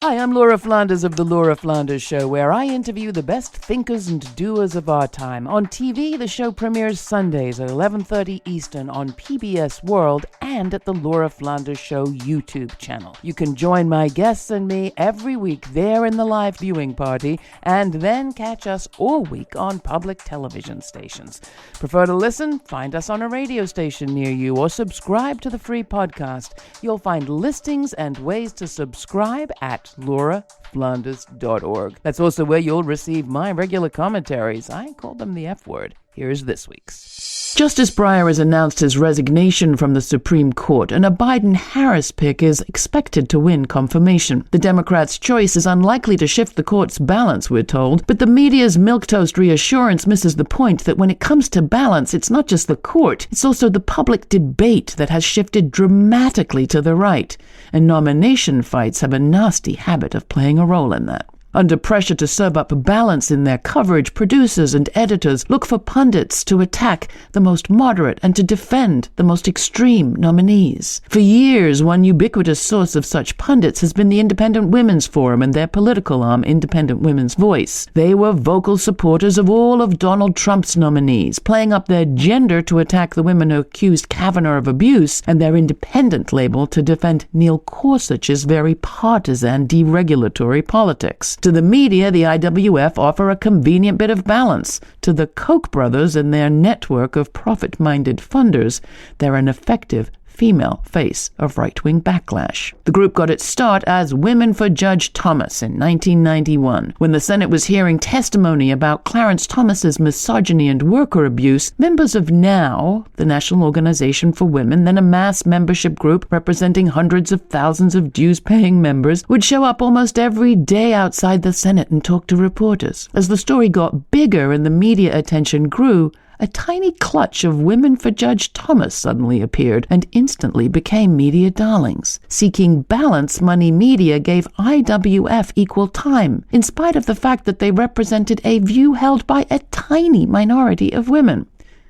Hi, I'm Laura Flanders of The Laura Flanders Show, where I interview the best thinkers and doers of our time. On TV, the show premieres Sundays at 11:30 Eastern on PBS World and at the Laura Flanders Show YouTube channel. You can join my guests and me every week there in the live viewing party, and then catch us all week on public television stations. Prefer to listen? Find us on a radio station near you or subscribe to the free podcast. You'll find listings and ways to subscribe at lauraflanders.org. That's also where you'll receive my regular commentaries. I call them the F word. Here's this week's. Justice Breyer has announced his resignation from the Supreme Court, and a Biden-Harris pick is expected to win confirmation. The Democrats' choice is unlikely to shift the court's balance, we're told, but the media's milquetoast reassurance misses the point that when it comes to balance, it's not just the court, it's also the public debate that has shifted dramatically to the right, and nomination fights have a nasty habit of playing a role in that. Under pressure to serve up balance in their coverage, producers and editors look for pundits to attack the most moderate and to defend the most extreme nominees. For years, one ubiquitous source of such pundits has been the Independent Women's Forum and their political arm, Independent Women's Voice. They were vocal supporters of all of Donald Trump's nominees, playing up their gender to attack the women who accused Kavanaugh of abuse, and their independent label to defend Neil Gorsuch's very partisan deregulatory politics. To the media, the IWF offer a convenient bit of balance. To the Koch brothers and their network of profit-minded funders, they're an effective female face of right-wing backlash. The group got its start as Women for Judge Thomas in 1991. When the Senate was hearing testimony about Clarence Thomas's misogyny and worker abuse, members of NOW, the National Organization for Women, then a mass membership group representing hundreds of thousands of dues-paying members, would show up almost every day outside the Senate and talk to reporters. As the story got bigger and the media attention grew, a tiny clutch of Women for Judge Thomas suddenly appeared and instantly became media darlings. Seeking balance, money media gave IWF equal time, in spite of the fact that they represented a view held by a tiny minority of women.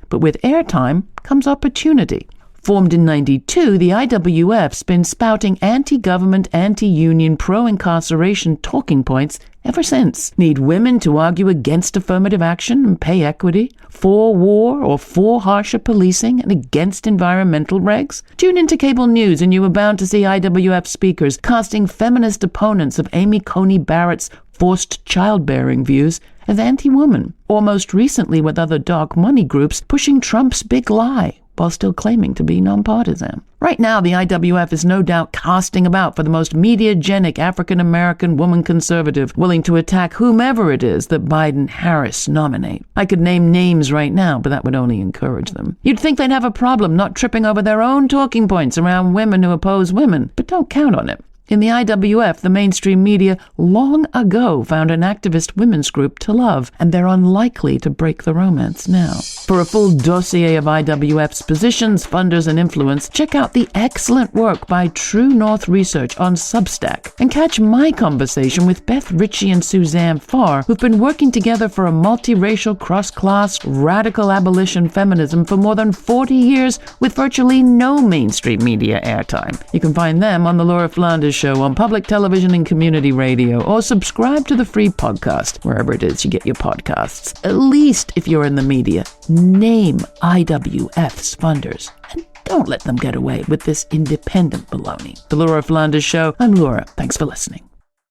But with airtime comes opportunity. Formed in 92, the IWF's been spouting anti-government, anti-union, pro-incarceration talking points ever since. Need women to argue against affirmative action and pay equity, for war or for harsher policing, and against environmental regs? Tune into cable news and you are bound to see IWF speakers casting feminist opponents of Amy Coney Barrett's forced childbearing views as anti-woman, or most recently with other dark money groups pushing Trump's big lie, while still claiming to be nonpartisan. Right now, the IWF is no doubt casting about for the most mediagenic African-American woman conservative willing to attack whomever it is that Biden-Harris nominate. I could name names right now, but that would only encourage them. You'd think they'd have a problem not tripping over their own talking points around women who oppose women, but don't count on it. In the IWF, the mainstream media long ago found an activist women's group to love, and they're unlikely to break the romance now. For a full dossier of IWF's positions, funders, and influence, check out the excellent work by True North Research on Substack, and catch my conversation with Beth Ritchie and Suzanne Farr, who've been working together for a multiracial, cross-class, radical abolition feminism for more than 40 years with virtually no mainstream media airtime. You can find them on the Laura Flanders Show on public television and community radio, or subscribe to the free podcast wherever it is you get your podcasts. At least if you're in the media, name IWF's funders and don't let them get away with this independent baloney. The Laura Flanders Show. I'm Laura. Thanks for listening.